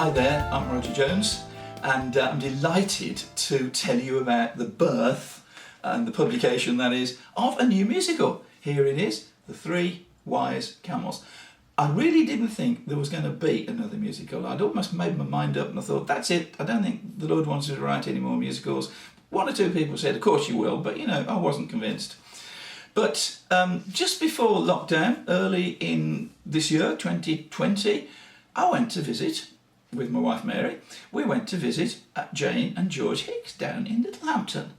Hi there, I'm Roger Jones, and I'm delighted to tell you about the birth and the publication, that is, of a new musical. Here it is, The Three Wise Camels. I really didn't think there was going to be another musical. I'd almost made my mind up and I thought, that's it, I don't think the Lord wants us to write any more musicals. One or two people said, of course you will, but I wasn't convinced. But just before lockdown, early in this year, 2020, I went to visit with my wife Mary. We went to visit Jane and George Hicks down in Littlehampton.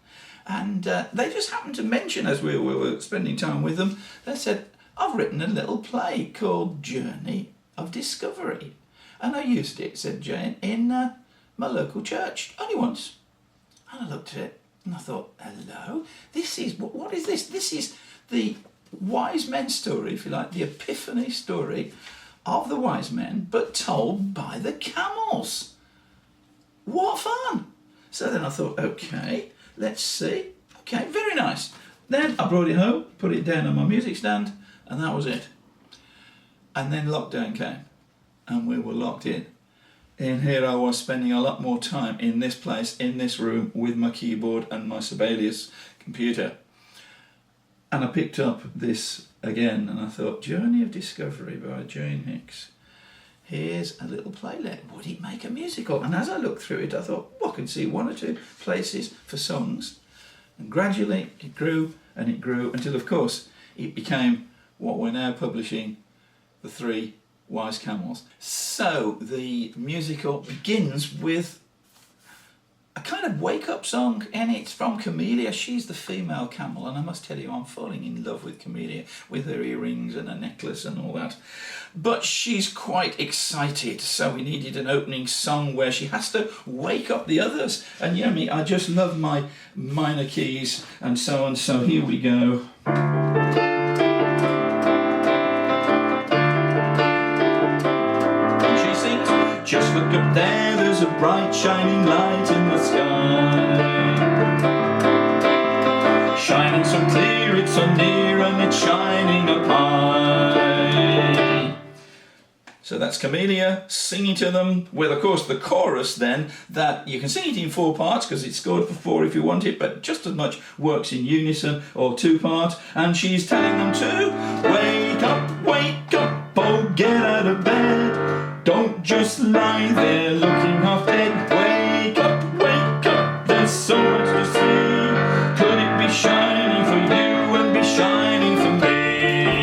And they just happened to mention, as we were spending time with them, they said, I've written a little play called Journey of Discovery. And I used it, said Jane, in my local church, only once. And I looked at it and I thought, hello, what is this? This is the wise men story, if you like, the epiphany story of the wise men, but told by the camels. What fun! So then I thought, okay, let's see. Okay, very nice. Then I brought it home, put it down on my music stand, and that was it. And then lockdown came, and we were locked in. And here I was spending a lot more time in this place, in this room, with my keyboard and my Sibelius computer. And I picked up this again, and I thought, Journey of Discovery by Jane Hicks. Here's a little playlet. Would it make a musical? And as I looked through it, I thought, well, I can see one or two places for songs. And gradually it grew and it grew until, of course, it became what we're now publishing, The Three Wise Camels. So the musical begins with a kind of wake-up song, and it's from Camellia. She's the female camel, and I must tell you, I'm falling in love with Camellia, with her earrings and her necklace and all that. But she's quite excited, so we needed an opening song where she has to wake up the others. And you know me, I just love my minor keys and so on, so here we go. Just look up there, there's a bright shining light in the sky. Shining so clear, it's so near, and it's shining up high. So that's Camellia singing to them, with of course the chorus then, that you can sing it in 4 parts because it's scored for 4 if you want it, but just as much works in unison or 2 parts. And she's telling them to wake up, oh get out of bed. Don't just lie there looking half dead. Wake up, there's so much to see. Could it be shining for you and be shining for me?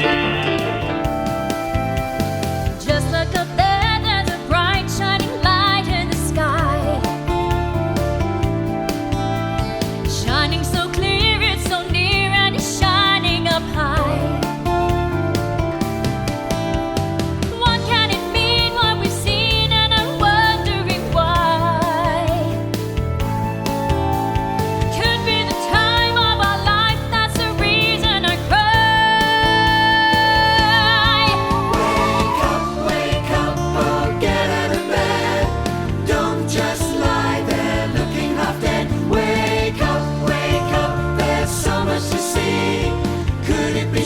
Just look up there, there's a bright shining light in the sky. Shining so clear, it's so near, and it's shining up high.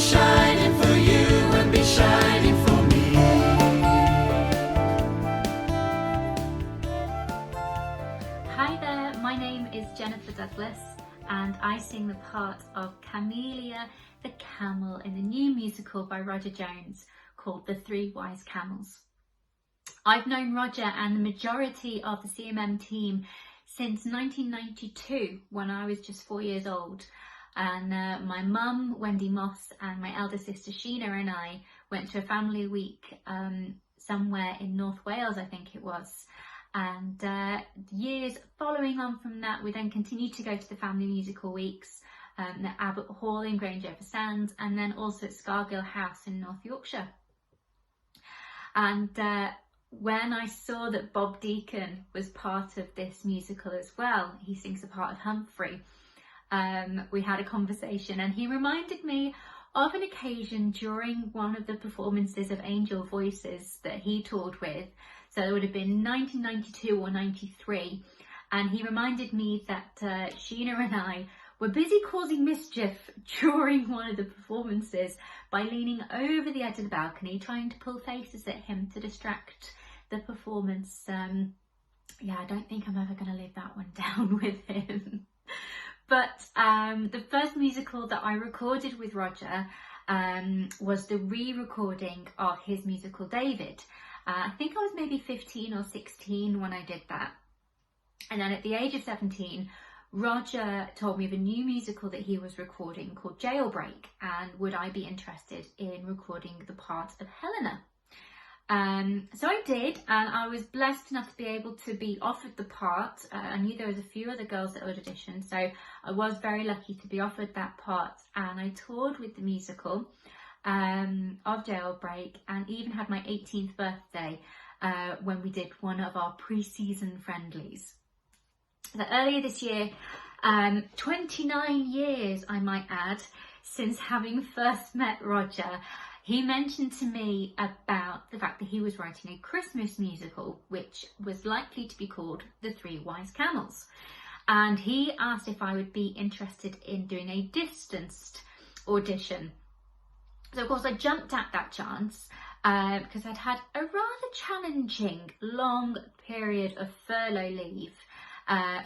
Shining for you and be shining for me. Hi there, my name is Jennifer Douglas and I sing the part of Camellia the Camel in the new musical by Roger Jones called The Three Wise Camels. I've known Roger and the majority of the CMM team since 1992 when I was just 4 years old. And my mum, Wendy Moss, and my elder sister Sheena and I went to a family week somewhere in North Wales, I think it was. And years following on from that, we then continued to go to the family musical weeks at Abbott Hall in Grange-over-Sands, and then also at Scargill House in North Yorkshire. And when I saw that Bob Deacon was part of this musical as well, he sings the part of Humphrey. We had a conversation and he reminded me of an occasion during one of the performances of Angel Voices that he toured with. So it would have been 1992 or 93. And he reminded me that Sheena and I were busy causing mischief during one of the performances by leaning over the edge of the balcony, trying to pull faces at him to distract the performance, yeah, I don't think I'm ever going to live that one down with him. But the first musical that I recorded with Roger was the re-recording of his musical David. I think I was maybe 15 or 16 when I did that. And then at the age of 17, Roger told me of a new musical that he was recording called Jailbreak, and would I be interested in recording the part of Helena. So I did, and I was blessed enough to be able to be offered the part. I knew there was a few other girls that would audition, so I was very lucky to be offered that part, and I toured with the musical of Jailbreak, and even had my 18th birthday when we did one of our pre-season friendlies. So earlier this year, 29 years I might add, since having first met Roger, he mentioned to me about the fact that he was writing a Christmas musical, which was likely to be called The Three Wise Camels. And he asked if I would be interested in doing a distanced audition. So of course I jumped at that chance because I'd had a rather challenging long period of furlough leave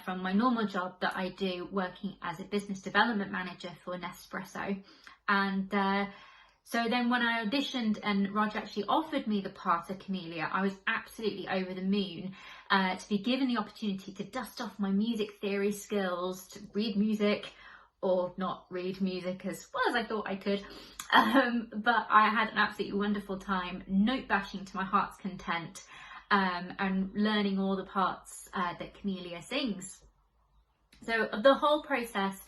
from my normal job that I do working as a business development manager for Nespresso. And so then when I auditioned and Roger actually offered me the part of Camellia, I was absolutely over the moon to be given the opportunity to dust off my music theory skills, to read music, or not read music as well as I thought I could. But I had an absolutely wonderful time note bashing to my heart's content and learning all the parts that Camellia sings. So of the whole process,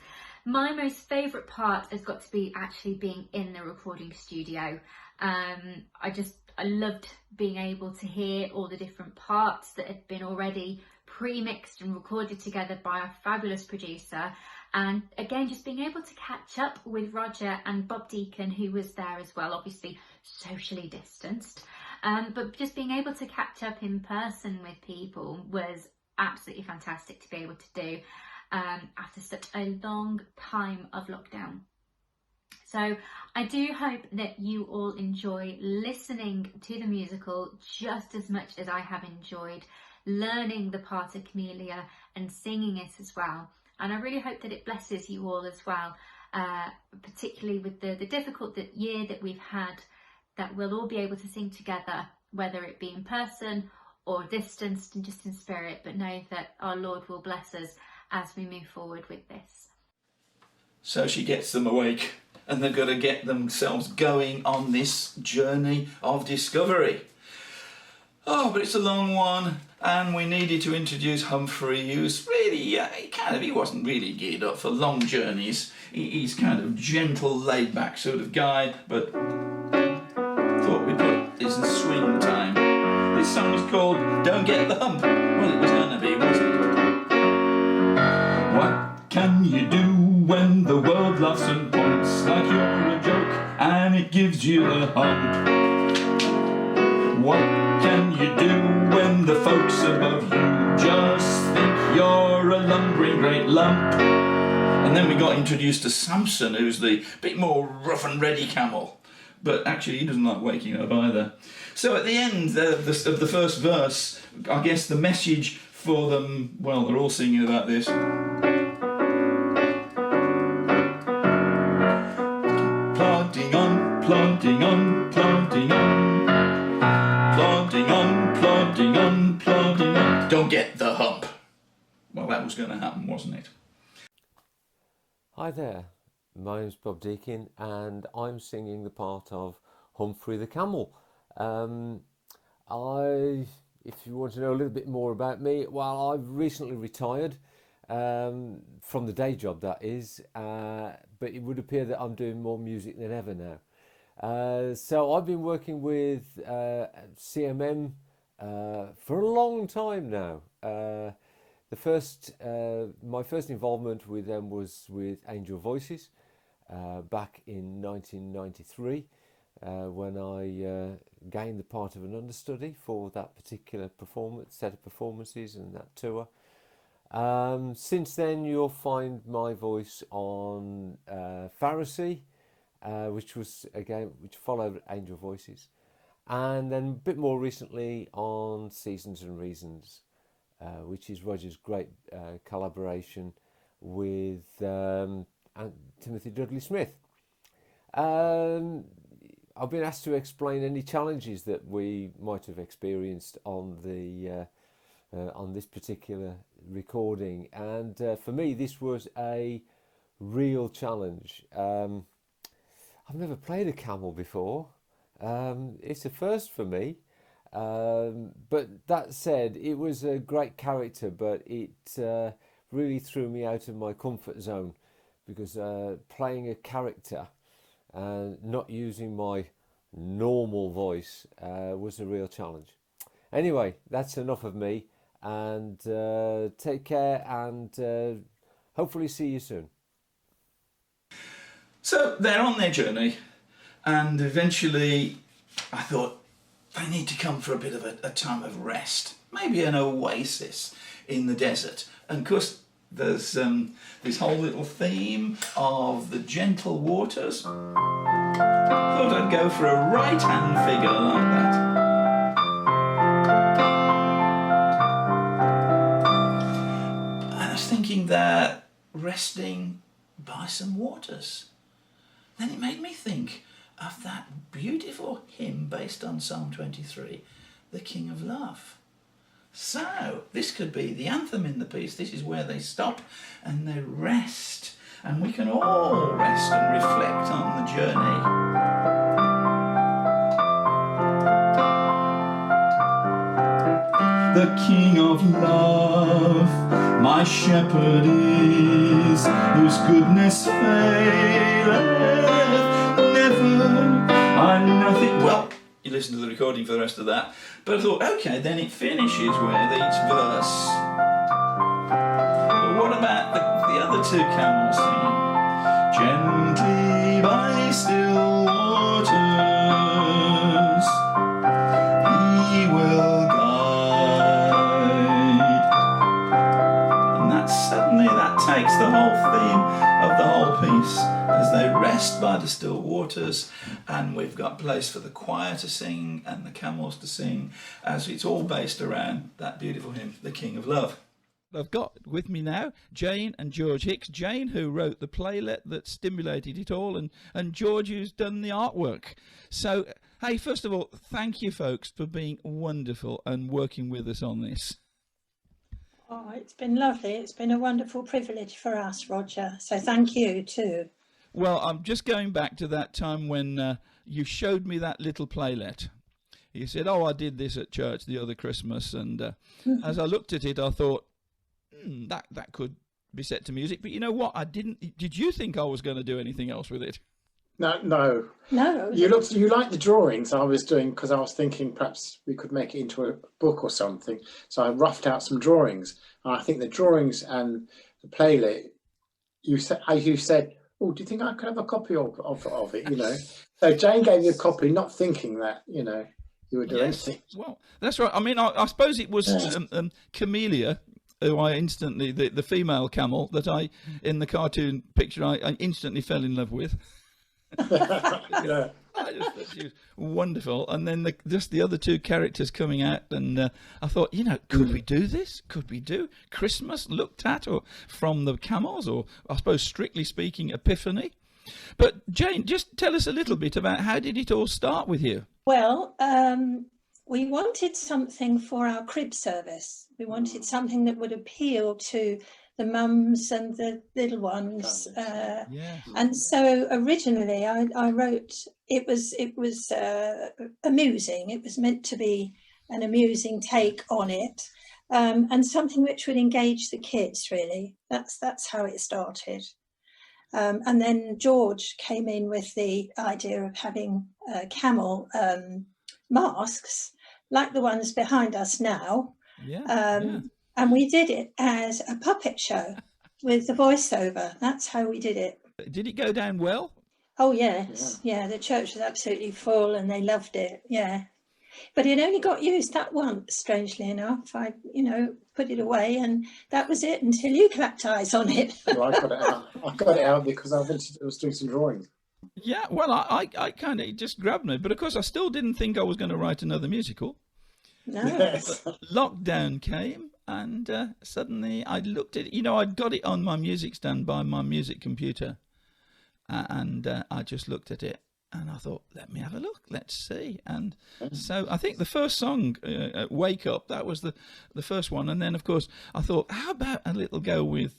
my most favourite part has got to be actually being in the recording studio. I loved being able to hear all the different parts that had been already pre-mixed and recorded together by a fabulous producer. And again, just being able to catch up with Roger and Bob Deacon, who was there as well, obviously socially distanced. But just being able to catch up in person with people was absolutely fantastic to be able to do after such a long time of lockdown. So I do hope that you all enjoy listening to the musical just as much as I have enjoyed learning the part of Camellia and singing it as well. And I really hope that it blesses you all as well, particularly with the difficult year that we've had, that we'll all be able to sing together, whether it be in person or distanced and just in spirit, but know that our Lord will bless us as we move forward with this. So she gets them awake, and they've got to get themselves going on this journey of discovery. Oh, but it's a long one, and we needed to introduce Humphrey, who's really, he wasn't really geared up for long journeys. He's kind of gentle, laid-back sort of guy, but thought we'd put this in swing time. This song is called Don't Get the Hump. Well, it was going to be, wasn't it? What can you do when the world laughs and points like you're a joke and it gives you the hump? What can you do when the folks above you just think you're a lumbering great lump? And then we got introduced to Samson, who's the bit more rough and ready camel. But actually he doesn't like waking up either. So at the end of the first verse, I guess the message for them, well, they're all singing about this. Planting on, planting on, planting on. Planting on, planting on, planting on. Don't get the hump. Well, that was going to happen, wasn't it? Hi there, my name's Bob Deakin and I'm singing the part of Humphrey the Camel. If you want to know a little bit more about me, well, I've recently retired from the day job, that is, but it would appear that I'm doing more music than ever now. So I've been working with CMM for a long time now. My first involvement with them was with Angel Voices back in 1993 when I gained the part of an understudy for that particular set of performances and that tour. Since then you'll find my voice on Pharisee, which followed Angel Voices, and then a bit more recently on Seasons and Reasons, which is Roger's great collaboration with Timothy Dudley Smith. I've been asked to explain any challenges that we might have experienced on this particular recording, and for me this was a real challenge. I've never played a camel before. It's a first for me, but that said, it was a great character, but it really threw me out of my comfort zone, because playing a character and not using my normal voice was a real challenge. Anyway, that's enough of me, and take care, and hopefully see you soon. So they're on their journey, and eventually I thought they need to come for a bit of a time of rest, maybe an oasis in the desert. And of course there's this whole little theme of the gentle waters. Thought I'd go for a right hand figure like that. And I was thinking that resting by some waters. Then it made me think of that beautiful hymn based on Psalm 23, the King of Love. So this could be the anthem in the piece. This is where they stop and they rest, and we can all rest and reflect on the journey. The King of Love, my shepherd is, whose goodness faileth never. I'm nothing. Well, you listen to the recording for the rest of that, but I thought, okay, then it finishes with each verse. But what about the other two camels singing? Gently by still waters, he will guide. And that takes the whole theme of the whole piece, as they rest by the still waters, and we've got place for the choir to sing and the camels to sing, as it's all based around that beautiful hymn, the King of Love. I've got with me now Jane and George Hicks. Jane, who wrote the playlet that stimulated it all, and George, who's done the artwork. So, hey, first of all, thank you folks for being wonderful and working with us on this. Oh, it's been lovely. It's been a wonderful privilege for us, Roger. So thank you too. Well, I'm just going back to that time when you showed me that little playlet. You said, oh, I did this at church the other Christmas. And as I looked at it, I thought, that could be set to music. But you know what? Did you think I was going to do anything else with it? No. You liked the drawings I was doing, because I was thinking perhaps we could make it into a book or something. So I roughed out some drawings, and I think the drawings and the playlet, you said, oh, do you think I could have a copy of it? You know, so Jane gave me a copy, not thinking that you would do anything. Well, that's right. I mean, I suppose it was Camellia, who I instantly, the female camel that in the cartoon picture, I instantly fell in love with. Yeah. I just thought she was wonderful, and then just the other two characters coming out, and I thought, could we do this? Could we do Christmas looked at, or from the camels, or I suppose strictly speaking, Epiphany? But Jane, just tell us a little bit about how did it all start with you? Well, we wanted something for our crib service. We wanted something that would appeal to the mums and the little ones, and so originally I wrote, it was amusing. It was meant to be an amusing take on it, and something which would engage the kids. Really, that's how it started. And then George came in with the idea of having camel masks like the ones behind us now. And we did it as a puppet show with the voiceover. That's how we did it. Did it go down well? Oh, yes. Yeah, the church was absolutely full and they loved it. Yeah. But it only got used that once, strangely enough. I, put it away, and that was it until you clapped eyes on it. Well, I got it out. I got it out because I was doing some drawings. Yeah, well, I kind of, it just grabbed me. But of course, I still didn't think I was going to write another musical. No. Yes. Lockdown came, and suddenly I looked at it. You know, I'd got it on my music stand by my music computer, and I just looked at it, and I thought, let me have a look, let's see. And so I think the first song, Wake Up, that was the first one. And then, of course, I thought, how about a little go with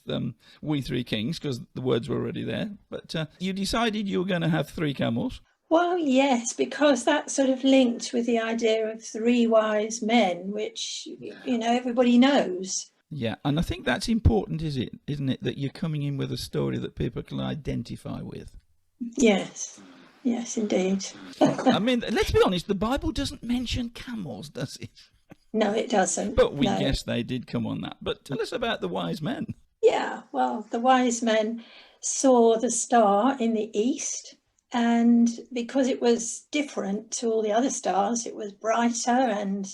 We Three Kings, because the words were already there. But you decided you were going to have Three Camels. Well, yes, because that sort of linked with the idea of three wise men, which, you know, everybody knows. Yeah, and I think that's important, isn't it, that you're coming in with a story that people can identify with. Yes, yes, indeed. I mean, let's be honest, the Bible doesn't mention camels, does it? No, it doesn't. But we No. guess they did come on that. But tell us about the wise men. Yeah, well, the wise men saw the star in the east, and because it was different to all the other stars, it was brighter and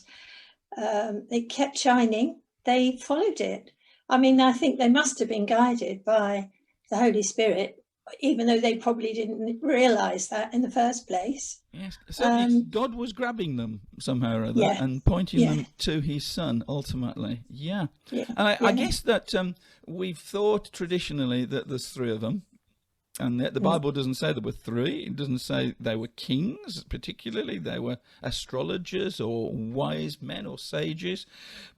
it kept shining. They followed it. I mean, I think they must have been guided by the Holy Spirit, even though they probably didn't realise that in the first place. Yes, certainly God was grabbing them somehow or other Yeah. and pointing Yeah. them to his son, ultimately. Yeah. Yeah. And I Yeah. guess that we've thought traditionally that there's three of them. And the Bible doesn't say there were three. It doesn't say they were kings, particularly. They were astrologers or wise men or sages.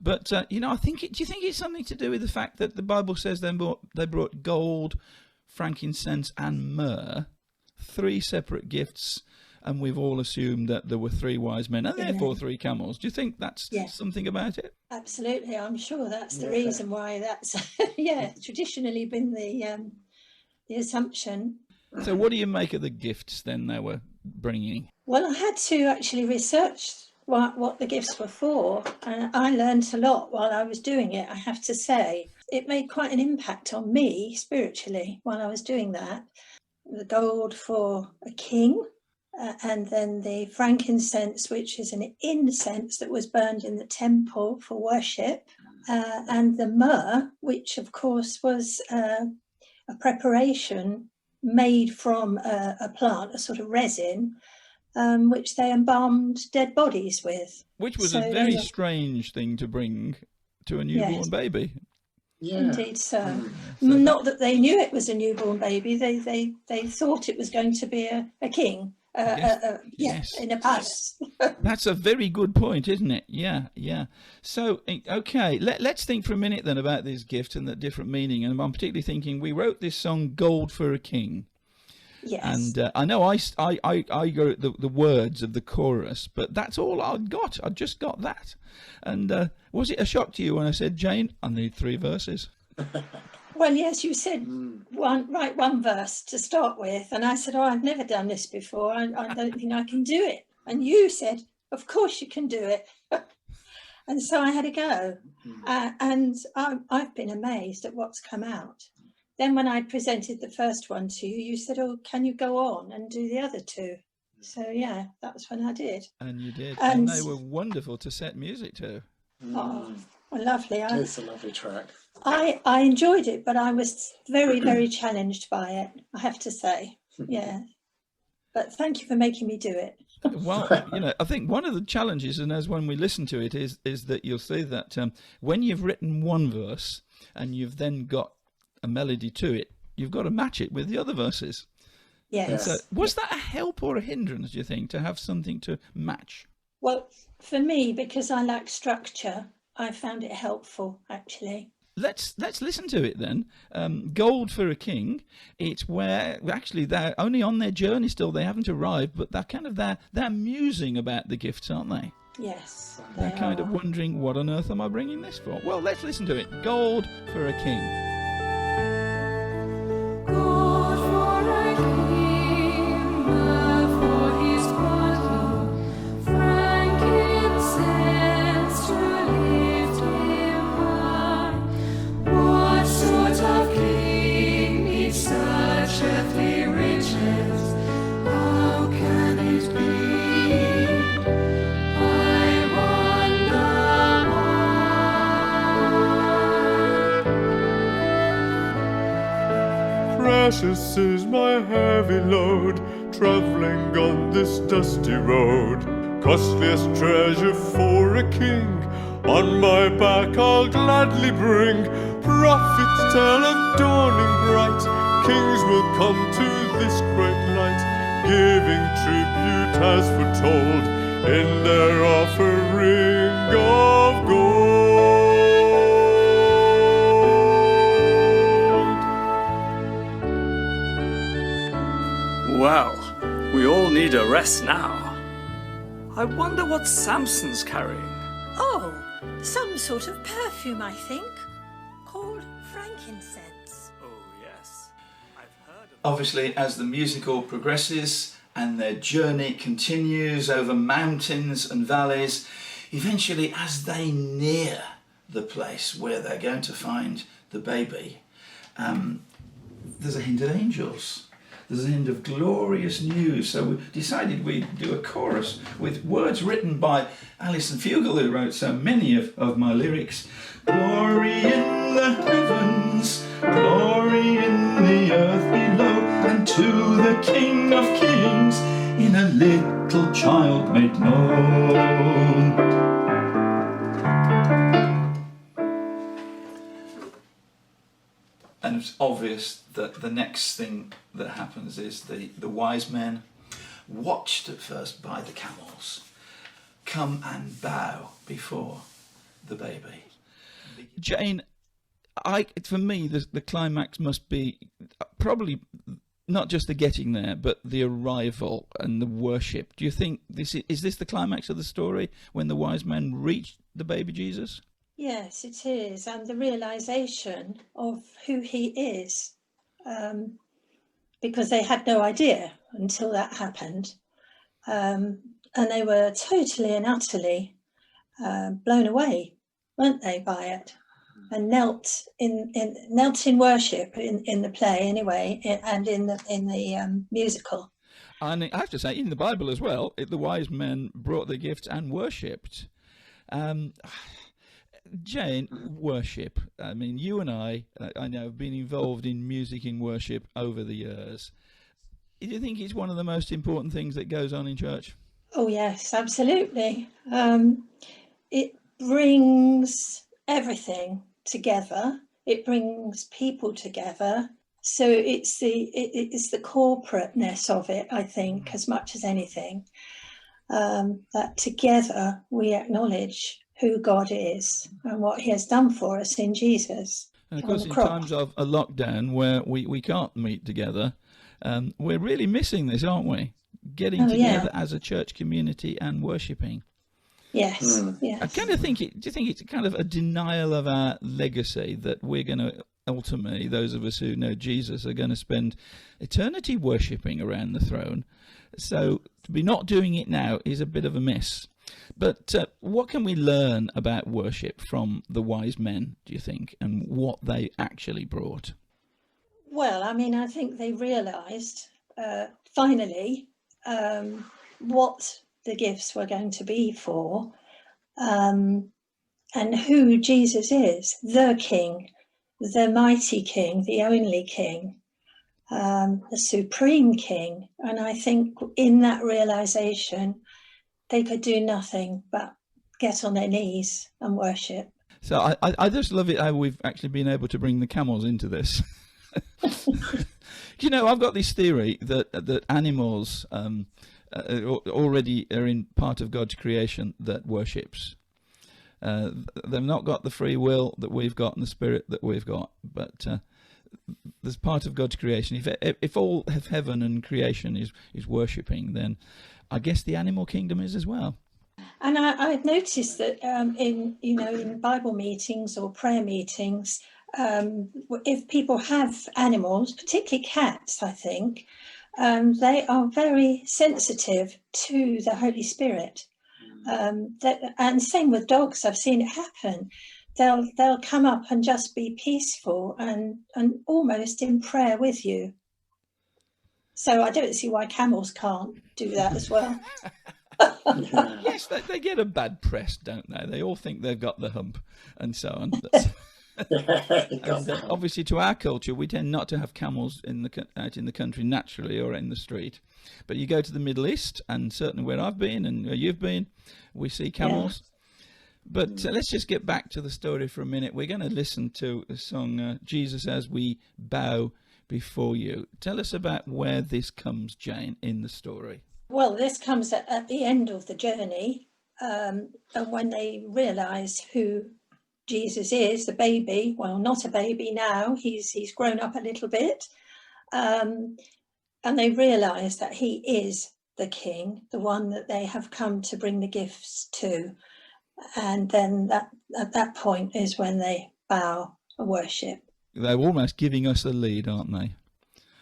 But, you know, do you think it's something to do with the fact that the Bible says they brought gold, frankincense, and myrrh, three separate gifts, and we've all assumed that there were three wise men and therefore three camels. Do you think that's something about it? Absolutely. I'm sure that's the reason why that's, traditionally been the assumption. So what do you make of the gifts then they were bringing? Well, I had to actually research what the gifts were for, and I learned a lot while I was doing it, I have to say. It made quite an impact on me spiritually while I was doing that. The gold for a king, and then the frankincense, which is an incense that was burned in the temple for worship, and the myrrh, which of course was a preparation made from a plant, a sort of resin, which they embalmed dead bodies with. Which was a very strange thing to bring to a newborn baby. Yeah. Indeed so. Not that they knew it was a newborn baby, they thought it was going to be a king. Yes. In a palace. That's a very good point, isn't it? Yeah. So, okay, let's think for a minute then about these gifts and the different meaning. And I'm particularly thinking, we wrote this song, Gold for a King. Yes. And I know I got the words of the chorus, but that's all I'd got. I just got that. And was it a shock to you when I said, Jane, I need 3 verses? Well, yes, you said write one verse to start with, and I said, oh, I've never done this before. I don't think I can do it. And you said, of course you can do it. And so I had a go, and I've been amazed at what's come out. Then when I presented the first one to you, you said, oh, can you go on and do the other 2? So yeah, that was when I did. And you did, and they were wonderful to set music to. Oh, well, lovely. It's a lovely track. I enjoyed it, but I was very, very challenged by it, I have to say. Yeah. But thank you for making me do it. Well, you know, I think one of the challenges, and as when we listen to it, is that you'll see that when you've written one verse and you've then got a melody to it, you've got to match it with the other verses. Yes. So was that a help or a hindrance, do you think, to have something to match? Well, for me, because I like structure, I found it helpful, actually. Let's listen to it then. Gold for a King. It's where actually they're only on their journey still. They haven't arrived, but they're musing about the gifts, aren't they? Yes. They're kind of wondering, what on earth am I bringing this for? Well, let's listen to it. Gold for a King. Gold for a king, myrrh for his body, frankincense to lift him high. What sort of king needs such earthly riches? How can it be? I wonder why. Precious is my heavy load, travelling on this dusty road. Costliest treasure for a king, on my back I'll gladly bring. Prophets tell of dawning bright, kings will come to this great light, giving tribute as foretold in their offering of gold. Well, we all need a rest now. I wonder what Samson's carrying. Oh, some sort of perfume, I think, called frankincense. Oh, yes. I've heard of... Obviously, as the musical progresses and their journey continues over mountains and valleys, eventually as they near the place where they're going to find the baby, there's a hint of angels. There's a hint of glorious news. So we decided we'd do a chorus with words written by Alison Fugel, who wrote so many of my lyrics. Glory in the heavens, glory in the earth below, and to the King of Kings in a little child made known. And it's obvious that the next thing that happens is the wise men, watched at first by the camels, come and bow before the baby. Jane, for me, the climax must be probably not just the getting there, but the arrival and the worship. Do you think is this the climax of the story, when the wise men reached the baby Jesus? Yes, it is, and the realisation of who he is, because they had no idea until that happened, and they were totally and utterly blown away, weren't they, by it, and knelt in worship in the play anyway, and in the musical. And I have to say, in the Bible as well, the wise men brought their gifts and worshipped. Jane, worship. I mean, you and I know, have been involved in music in worship over the years. Do you think it's one of the most important things that goes on in church? Oh yes, absolutely. It brings everything together. It brings people together. So it's the corporateness of it, I think, as much as anything. That together we acknowledge who God is and what he has done for us in Jesus. And of course, in times of a lockdown where we can't meet together, we're really missing this, aren't we? Getting together as a church community and worshipping. Yes, yes. I kind of think do you think it's kind of a denial of our legacy that we're going to ultimately, those of us who know Jesus, are going to spend eternity worshipping around the throne? So to be not doing it now is a bit of a miss. But what can we learn about worship from the wise men, do you think, and what they actually brought? Well, I mean, I think they realised finally what the gifts were going to be for, and who Jesus is, the King, the mighty King, the only King, the supreme King. And I think in that realisation, they could do nothing but get on their knees and worship. So I just love it how we've actually been able to bring the camels into this. You know, I've got this theory that animals already are in part of God's creation that worships. They've not got the free will that we've got and the spirit that we've got, but there's part of God's creation. If all of heaven and creation is worshipping, then I guess the animal kingdom is as well. And I've noticed that in Bible meetings or prayer meetings, if people have animals, particularly cats, I think, they are very sensitive to the Holy Spirit. And same with dogs, I've seen it happen. They'll come up and just be peaceful and almost in prayer with you. So I don't see why camels can't do that as well. Yes, they get a bad press, don't they? They all think they've got the hump and so on. And obviously, to our culture, we tend not to have camels out in the country naturally or in the street. But you go to the Middle East, and certainly where I've been and where you've been, we see camels. Yeah. But let's just get back to the story for a minute. We're going to listen to the song Jesus as We Bow Before You. Tell us about where this comes, Jane, in the story. Well, this comes at the end of the journey, and when they realise who Jesus is, the baby. Well, not a baby now, he's grown up a little bit, and they realise that he is the king, the one that they have come to bring the gifts to. And then at that point is when they bow and worship. They're almost giving us the lead, aren't they?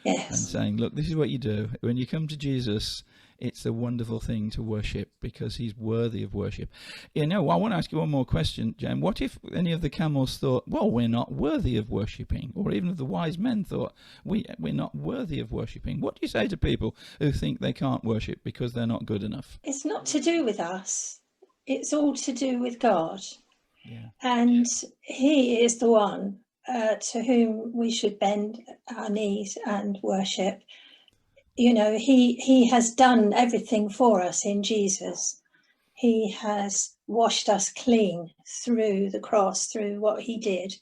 Yes. And saying, look, this is what you do. When you come to Jesus, it's a wonderful thing to worship because he's worthy of worship. You know, I want to ask you one more question, Jen. What if any of the camels thought, well, we're not worthy of worshipping? Or even if the wise men thought, we're not worthy of worshipping? What do you say to people who think they can't worship because they're not good enough? It's not to do with us. It's all to do with God. Yeah. And he is the one to whom we should bend our knees and worship. You know, he has done everything for us in Jesus. He has washed us clean through the cross, through what he did.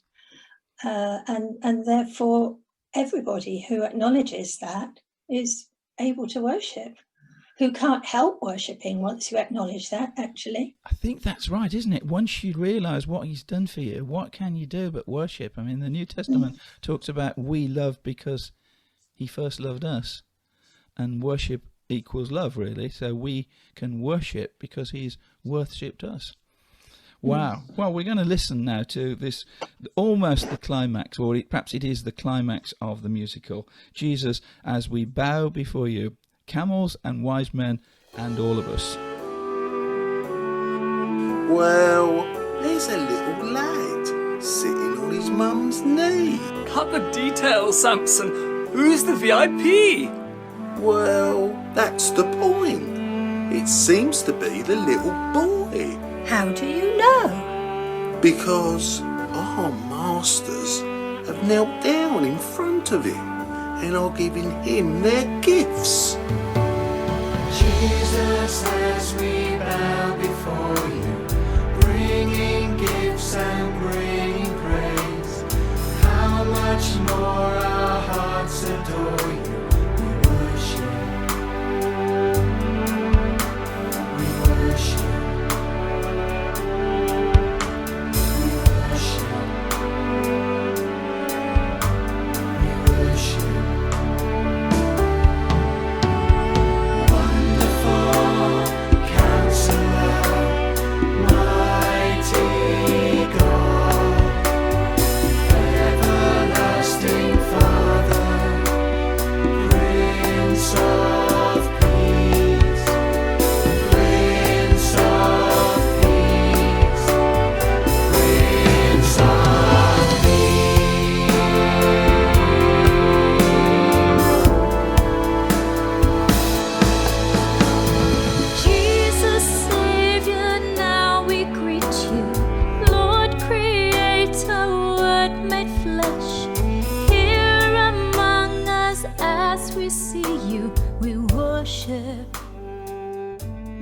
And therefore, everybody who acknowledges that is able to worship. Who can't help worshipping once you acknowledge that, actually. I think that's right, isn't it? Once you realise what he's done for you, what can you do but worship? I mean, the New Testament talks about we love because he first loved us. And worship equals love, really. So we can worship because he's worshipped us. Wow. Well, we're going to listen now to this, almost the climax, or perhaps it is the climax of the musical. Jesus, as we bow before you, camels and wise men and all of us. Well, there's a little lad sitting on his mum's knee. Cut the details, Samson. Who's the VIP? Well, that's the point. It seems to be the little boy. How do you know? Because our masters have knelt down in front of him and are giving him their gifts. Jesus, as we bow before you, bringing gifts and bringing praise, how much more our hearts adore you. We worship, we worship, we worship, we worship.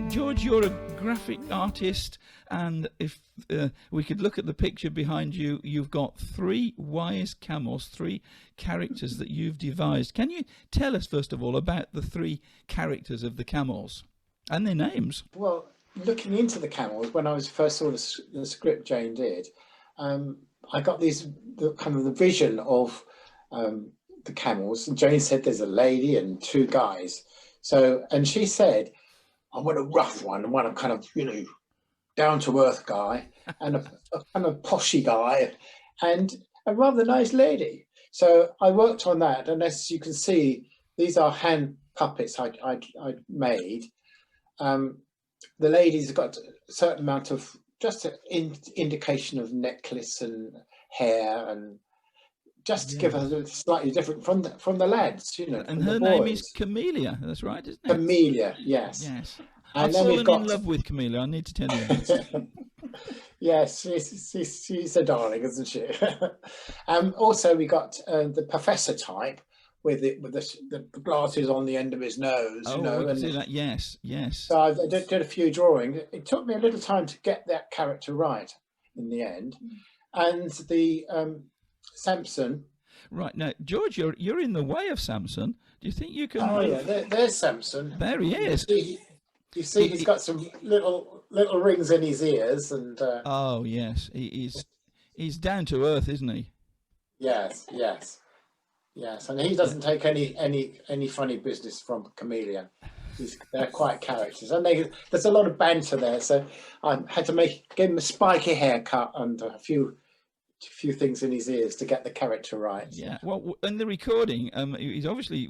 George, you're a graphic artist, and if we could look at the picture behind you, you've got three wise camels, three characters that you've devised. Can you tell us, first of all, about the three characters of the camels and their names? Well, looking into the camels, when I was first saw the script Jane did, I got the vision of the camels, and Jane said there's a lady and two guys. So, and she said, I want a rough one, and one a kind of, down to earth guy, and a kind of poshy guy, and a rather nice lady. So I worked on that, and as you can see, these are hand puppets I made. The lady's got a certain amount of just an indication of necklace and hair and just to give us a slightly different from the lads, you know. And her name is Camellia. That's right, isn't it? Camellia, yes. Yes. And I've then we've fallen got in love with Camellia. I need to tell you that. yes, she's a darling, isn't she? Also, we got the professor type with the glasses on the end of his nose. Oh, you know, we can and see that. Yes, yes. so I did a few drawings. It took me a little time to get that character right in the end, and the Samson. Right now, George, you're in the way of Samson. Do you think you can? Oh yeah, there's Samson. There he is. You see, he's got some little rings in his ears, and oh yes, he's down to earth, isn't he? Yes, and he doesn't take any funny business from Camellia. They're quite characters, and there's a lot of banter there. So I had to give him a spiky haircut and a few things in his ears to get the character right. Yeah. Well, in the recording, he's obviously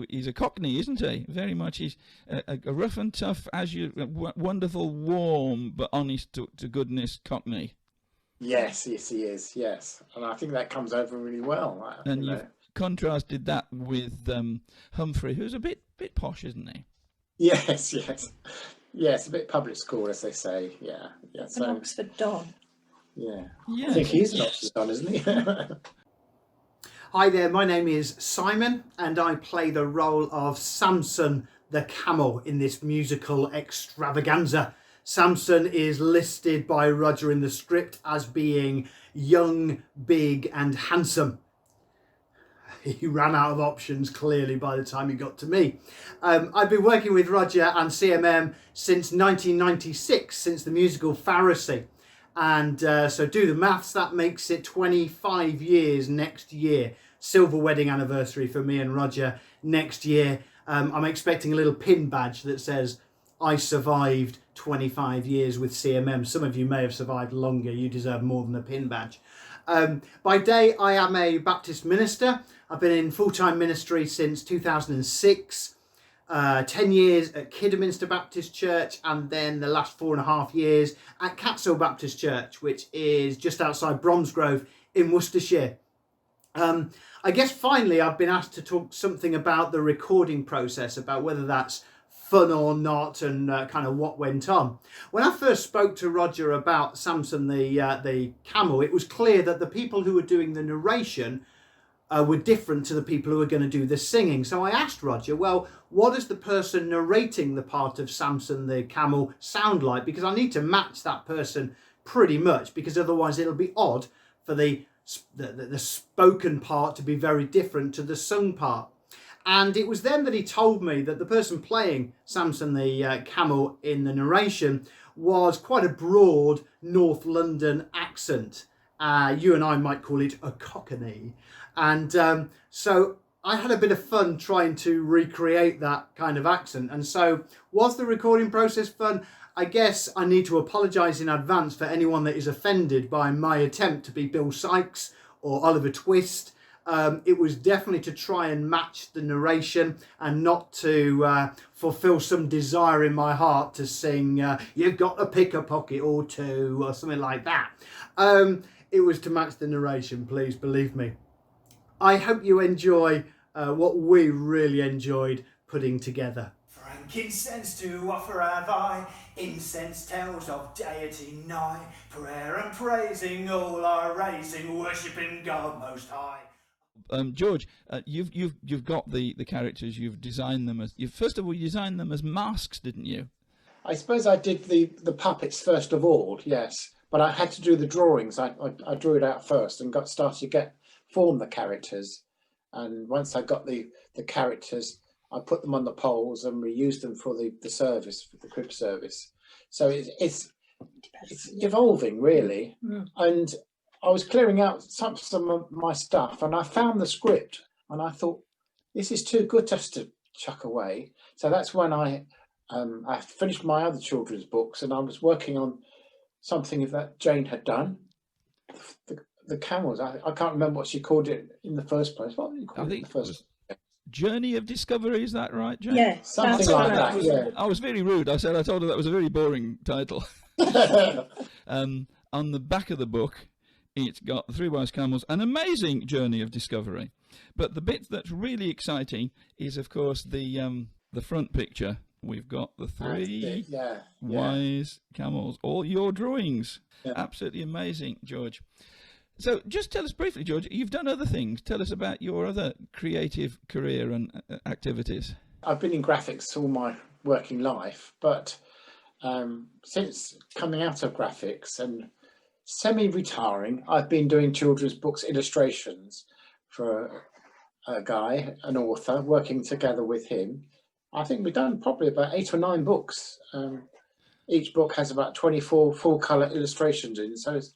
he's a Cockney, isn't he? Very much. He's a rough and tough, wonderful, warm but honest to goodness Cockney. Yes, he is. Yes, and I think that comes over really well. And you've contrasted that with Humphrey, who's a bit posh, isn't he? Yes, a bit public school, as they say. Yeah. So, an Oxford Don. Yeah. Yes. I think he's an Oxford Don, isn't he? Hi there, my name is Simon, and I play the role of Samson the Camel in this musical extravaganza. Samson is listed by Roger in the script as being young, big and handsome. He ran out of options clearly by the time he got to me. I've been working with Roger and CMM since 1996, since the musical Pharisee. And so do the maths, that makes it 25 years next year. Silver wedding anniversary for me and Roger next year. I'm expecting a little pin badge that says, I survived 25 years with CMM. Some of you may have survived longer. You deserve more than a pin badge. By day, I am a Baptist minister. I've been in full-time ministry since 2006. 10 years at Kidderminster Baptist Church, and then the last 4.5 years at Catshill Baptist Church, which is just outside Bromsgrove in Worcestershire. I guess finally I've been asked to talk something about the recording process, about whether that's fun or not, and kind of what went on. When I first spoke to Roger about Samson the Camel, it was clear that the people who were doing the narration were different to the people who were going to do the singing. So I asked Roger, well, what does the person narrating the part of Samson the Camel sound like? Because I need to match that person pretty much, because otherwise it'll be odd for the spoken part to be very different to the sung part. And it was then that he told me that the person playing Samson the Camel in the narration was quite a broad North London accent. You and I might call it a Cockney. And so I had a bit of fun trying to recreate that kind of accent. And so was the recording process fun? I guess I need to apologise in advance for anyone that is offended by my attempt to be Bill Sykes or Oliver Twist. It was definitely to try and match the narration and not to fulfil some desire in my heart to sing you've got to pick a pocket or two or something like that. It was to match the narration, please believe me. I hope you enjoy what we really enjoyed putting together. Frankincense to offer have I, incense tells of deity nigh, prayer and praising all are raising, worshipping God most high. George, you've got the characters. You've designed them as first of all you designed them as masks, didn't you? I suppose I did the puppets first of all, yes. But I had to do the drawings. I drew it out first and started to form the characters. And once I got the characters, I put them on the poles and we used them for the service, for the crib service. So it's evolving really. Mm. And I was clearing out some of my stuff and I found the script and I thought, this is too good just to chuck away. So that's when I finished my other children's books and I was working on something that Jane had done. The camels. I can't remember what she called it in the first place. What did you call it in the first place? Journey of Discovery, is that right, Jane? Yeah, something like that. Yeah. I was very rude. I told her that was a very boring title. On the back of the book, It's got Three Wise Camels, an amazing journey of discovery. But the bit that's really exciting is, of course, the front picture. We've got the Three Wise Camels, all your drawings. Yeah. Absolutely amazing, George. So just tell us briefly, George, you've done other things. Tell us about your other creative career and activities. I've been in graphics all my working life, but since coming out of graphics and semi-retiring, I've been doing children's books illustrations for a guy, an author, working together with him. I think we've done probably about 8 or 9 books. Each book has about 24 full colour illustrations in, so it's,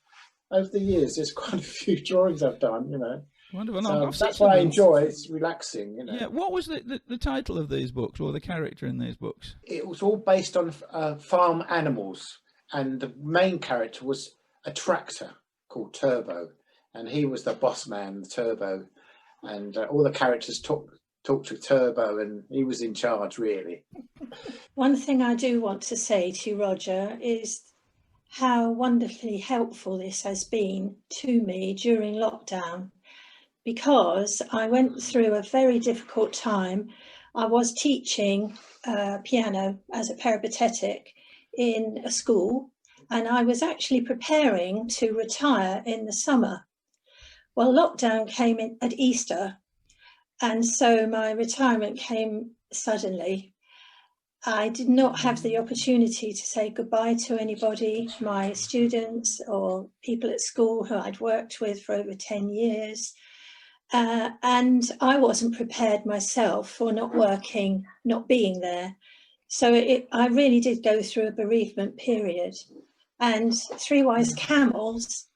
over the years there's quite a few drawings I've done, you know. Wonderful. So that's what I enjoy. It's relaxing, you know. Yeah. What was the title of these books, or the character in these books? It was all based on farm animals, and the main character was a tractor called Turbo, and he was the boss man, Turbo, and all the characters talked to Turbo, and he was in charge, really. One thing I do want to say to you, Roger, is how wonderfully helpful this has been to me during lockdown, because I went through a very difficult time. I was teaching piano as a peripatetic in a school, and I was actually preparing to retire in the summer. Well, lockdown came in at Easter, and so my retirement came suddenly. I did not have the opportunity to say goodbye to anybody, my students or people at school who I'd worked with for over 10 years. And I wasn't prepared myself for not working, not being there. So I really did go through a bereavement period. And Three Wise Camels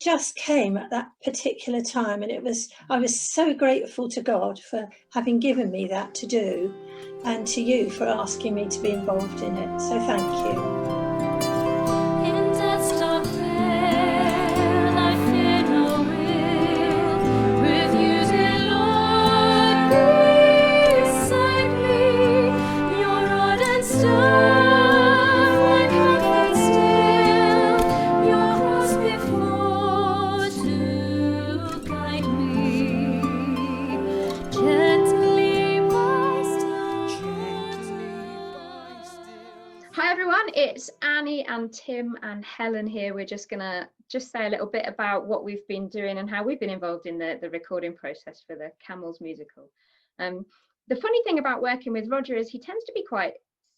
just came at that particular time, and I was so grateful to God for having given me that to do, and to you for asking me to be involved in it. So thank you. It's Annie and Tim and Helen here. We're just gonna say a little bit about what we've been doing and how we've been involved in the recording process for the Camels musical. The funny thing about working with Roger is he tends to be quite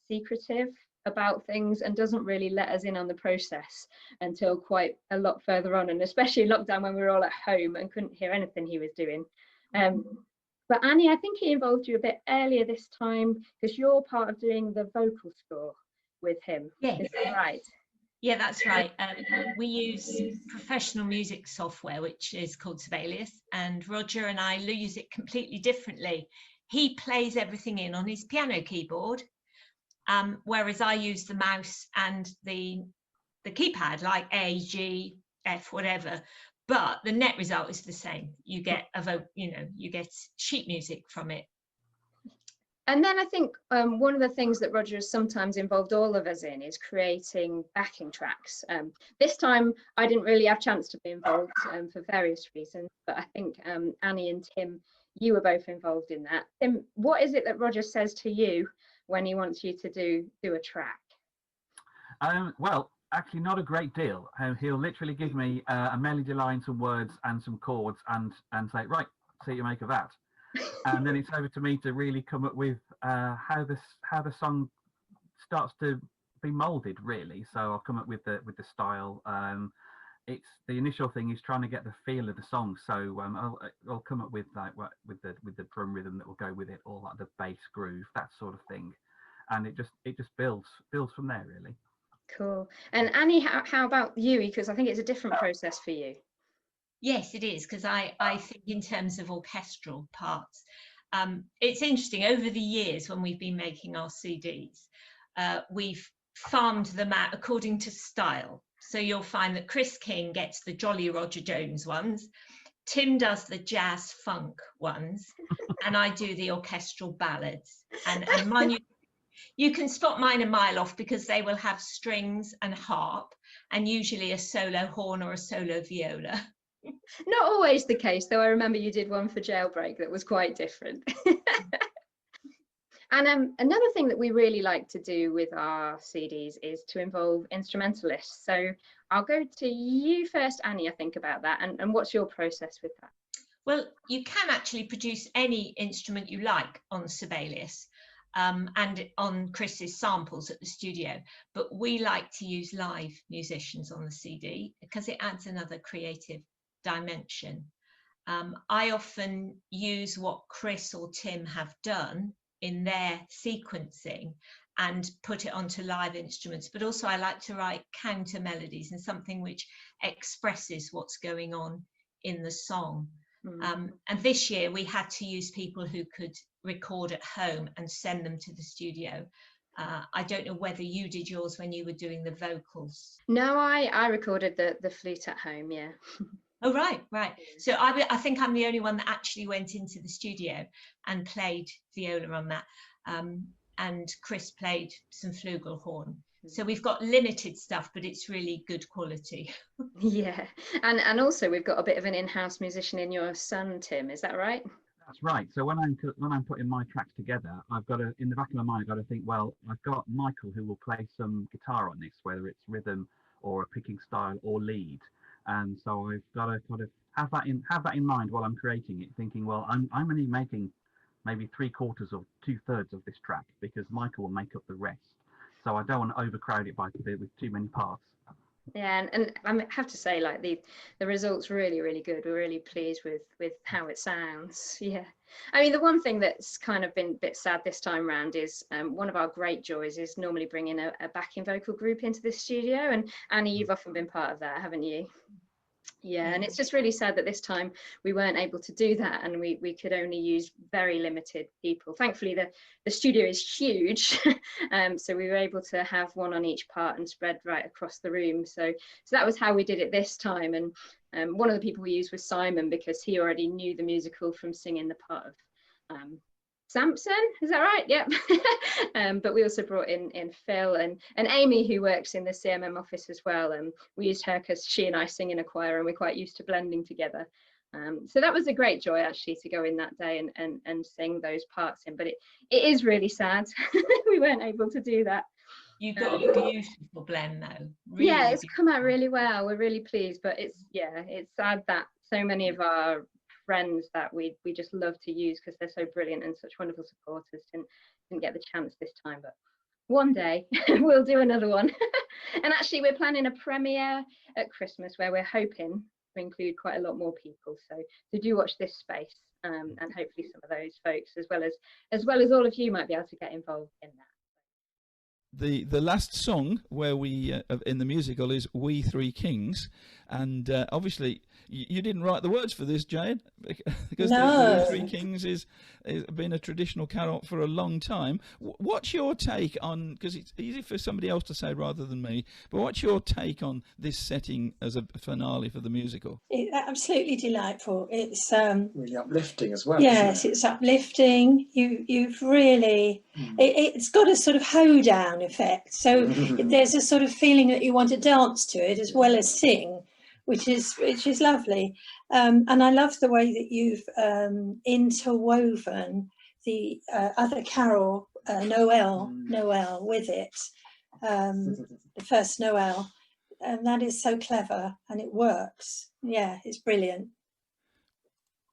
secretive about things and doesn't really let us in on the process until quite a lot further on, and especially lockdown when we were all at home and couldn't hear anything he was doing. But Annie, I think he involved you a bit earlier this time because you're part of doing the vocal score with him. Yeah. Is that right? Yeah, that's right. We use professional music software, which is called Symbolism, and Roger and I use it completely differently. He plays everything in on his piano keyboard, whereas I use the mouse and the keypad, like A, G, F, whatever. But the net result is the same. You get you get sheet music from it. And then I think one of the things that Roger has sometimes involved all of us in is creating backing tracks. This time I didn't really have a chance to be involved for various reasons, but I think Annie and Tim, you were both involved in that. Tim, what is it that Roger says to you when he wants you to do a track? Well, actually not a great deal. He'll literally give me a melody line, some words and some chords and say, right, see what you make of that. And then it's over to me to really come up with how the song starts to be molded, really. So I'll come up with the style. It's the initial thing is trying to get the feel of the song. So I'll come up with with the drum rhythm that will go with it, or like the bass groove, that sort of thing, and it just builds from there, really. Cool. And Annie, how about you? Because I think it's a different process for you. Yes, it is, because I think in terms of orchestral parts, it's interesting. Over the years when we've been making our CDs, we've farmed them out according to style. So you'll find that Chris King gets the Jolly Roger Jones ones, Tim does the jazz funk ones, and I do the orchestral ballads. And mind you, You can spot mine a mile off because they will have strings and harp and usually a solo horn or a solo viola. Not always the case, though. I remember you did one for Jailbreak that was quite different. And another thing that we really like to do with our CDs is to involve instrumentalists. So I'll go to you first, Annie, I think, about that. And what's your process with that? Well, you can actually produce any instrument you like on Sibelius and on Chris's samples at the studio. But we like to use live musicians on the CD because it adds another creative dimension. I often use what Chris or Tim have done in their sequencing and put it onto live instruments, but also I like to write counter melodies and something which expresses what's going on in the song. And this year we had to use people who could record at home and send them to the studio. I don't know whether you did yours when you were doing the vocals. No, I recorded the flute at home, yeah. Oh, right. So I think I'm the only one that actually went into the studio and played viola on that. And Chris played some flugelhorn. So we've got limited stuff, but it's really good quality. Yeah, and also we've got a bit of an in-house musician in your son, Tim. Is that right? That's right. So when I'm putting my tracks together, I've got to, in the back of my mind, I've got to think, well, I've got Michael who will play some guitar on this, whether it's rhythm or a picking style or lead. And so I've got to kind of have that in mind while I'm creating it, thinking, well, I'm only making maybe 3/4 or 2/3 of this track because Michael will make up the rest. So I don't want to overcrowd it with too many parts. Yeah, and I have to say, like the result's really, really good. We're really pleased with how it sounds. Yeah, I mean, the one thing that's kind of been a bit sad this time round is one of our great joys is normally bringing a backing vocal group into the studio. And Annie, you've often been part of that, haven't you? Yeah, and it's just really sad that this time we weren't able to do that, and we could only use very limited people. Thankfully, the studio is huge, so we were able to have one on each part and spread right across the room. So that was how we did it this time. And one of the people we used was Simon because he already knew the musical from singing the part of Samson, is that right? Yep. But we also brought in Phil and Amy, who works in the CMM office as well. We used her because she and I sing in a choir and we're quite used to blending together. So that was a great joy actually to go in that day and sing those parts in. But it is really sad we weren't able to do that. You got a beautiful blend though. Really yeah, it's beautiful. come out really well. We're really pleased, but it's sad that so many of our friends that we just love to use because they're so brilliant and such wonderful supporters didn't get the chance this time, but one day we'll do another one. And actually we're planning a premiere at Christmas where we're hoping to include quite a lot more people, so do watch this space, and hopefully some of those folks as well as all of you might be able to get involved in that. The last song where we in the musical is We Three Kings, and obviously you didn't write the words for this, Jane, because no. the We Three Kings is been a traditional carol for a long time. What's your take on, because it's easy for somebody else to say rather than me, but what's your take on this setting as a finale for the musical? It's absolutely delightful. It's really uplifting as well. Yes, it's uplifting. You've really it's got a sort of hoedown effect. So there's a sort of feeling that you want to dance to it as well as sing, which is lovely. And I love the way that you've interwoven the other carol, Noel with it, the first Noel, and that is so clever and it works. Yeah, it's brilliant.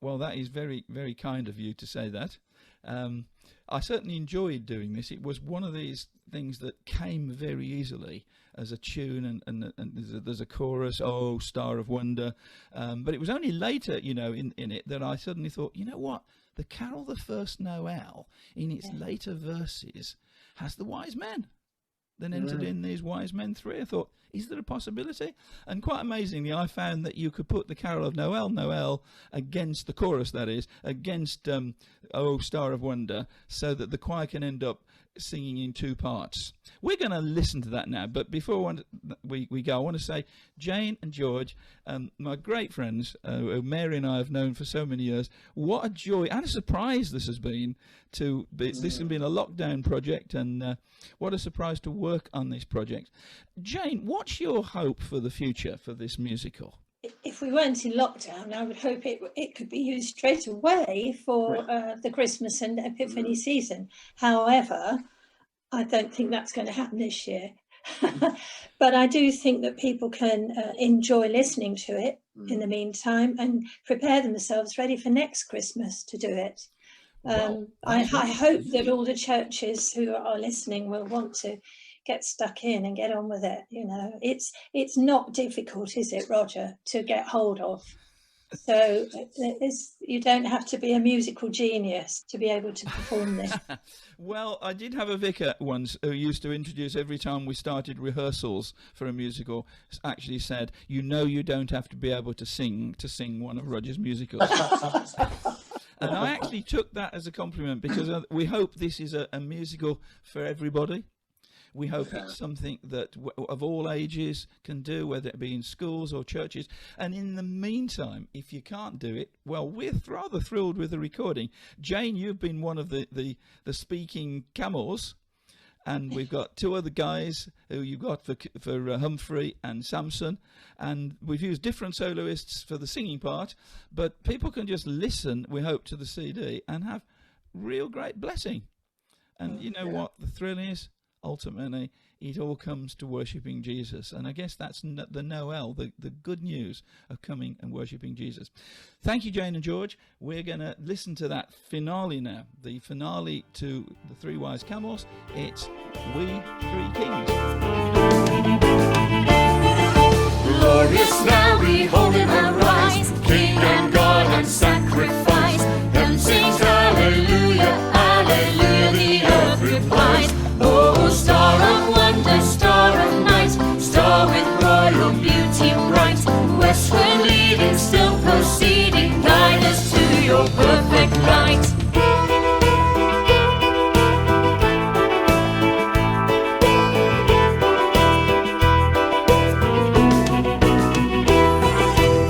Well, that is very, very kind of you to say that. I certainly enjoyed doing this. It was one of these things that came very easily as a tune, and there's a chorus, oh, Star of Wonder. But it was only later, in it that I suddenly thought, you know what? The carol, the first Noel, in its later verses, has the wise men. Then entered in these wise men three. I thought, is there a possibility? And quite amazingly, I found that you could put the carol of Noel, Noel, against the chorus, that is, against Oh, Star of Wonder, so that the choir can end up singing in two parts. We're going to listen to that now, but before we go, I want to say Jane and George, my great friends, who Mary and I have known for so many years, what a joy and a surprise this has been this has been a lockdown project, and what a surprise to work on this project. Jane, what's your hope for the future for this musical? If we weren't in lockdown, I would hope it could be used straight away for the Christmas and Epiphany season. However, I don't think that's going to happen this year. But I do think that people can enjoy listening to it in the meantime and prepare themselves ready for next Christmas to do it. I hope that all the churches who are listening will want to get stuck in and get on with it. You know, it's not difficult, is it, Roger, to get hold of? So you don't have to be a musical genius to be able to perform this. Well, I did have a vicar once who used to introduce every time we started rehearsals for a musical, actually said, you don't have to be able to sing one of Roger's musicals. And I actually took that as a compliment, because we hope this is a musical for everybody. We hope it's something that of all ages can do, whether it be in schools or churches. And in the meantime, if you can't do it, well, we're rather thrilled with the recording. Jane, you've been one of the speaking camels, and we've got two other guys who you've got for Humphrey and Samson, and we've used different soloists for the singing part, but people can just listen, we hope, to the CD and have real great blessing. And you know what the thrill is? Ultimately, it all comes to worshipping Jesus, and I guess that's the Noel, the good news of coming and worshipping Jesus. Thank you, Jane and George. We're going to listen to that finale now, the finale to the Three Wise Camels. It's We Three Kings. Glorious now behold him arise, King and God and sacrifice. Heaven sings hallelujah, hallelujah, the earth replies. Oh, star of wonder, star of night, star with royal beauty bright, westward leading, still proceeding, guide us to your perfect light.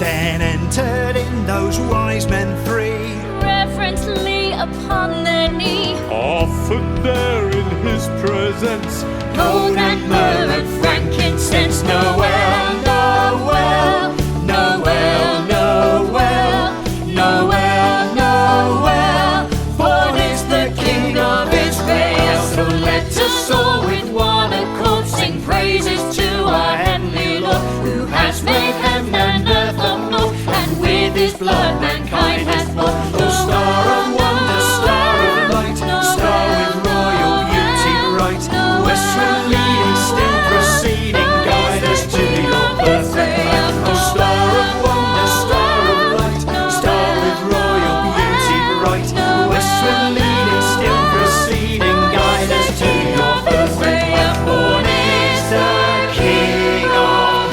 Then entered in those wise men three, reverently upon their knee, offered there in his presence gold and myrrh and frankincense. Noel, Noel, Noel, Noel, Noel, Noel, born is the King of Israel. So let us all with one accord sing praises to our heavenly Lord, who has made heaven and earth of naught, and with his blood mankind has bought. Oh, star of wonder, star of light, star with royal beauty bright, westward leading, still proceeding, guide us to your perfect light. Oh, star of wonder, star of light, star with royal beauty bright, westward leading, still proceeding, guide us to your perfect light. Born is the King of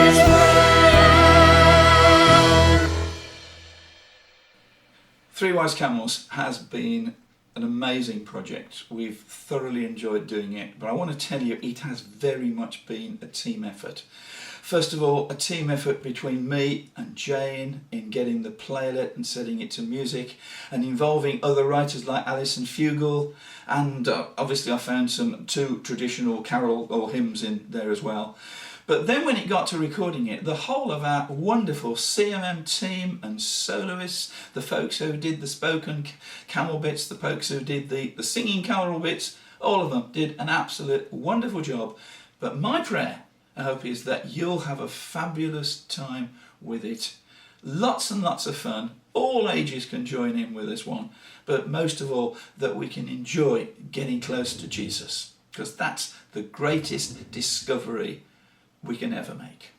Israel. Three Wise Camels has been an amazing project. We've thoroughly enjoyed doing it, but I want to tell you it has very much been a team effort. First of all, a team effort between me and Jane in getting the playlet and setting it to music, and involving other writers like Alison Fugel, and obviously I found two traditional carol or hymns in there as well. But then when it got to recording it, the whole of our wonderful CMM team and soloists, the folks who did the spoken camel bits, the folks who did the singing carol bits, all of them did an absolute wonderful job. But my prayer, I hope, is that you'll have a fabulous time with it. Lots and lots of fun. All ages can join in with this one. But most of all, that we can enjoy getting close to Jesus, because that's the greatest discovery we can ever make.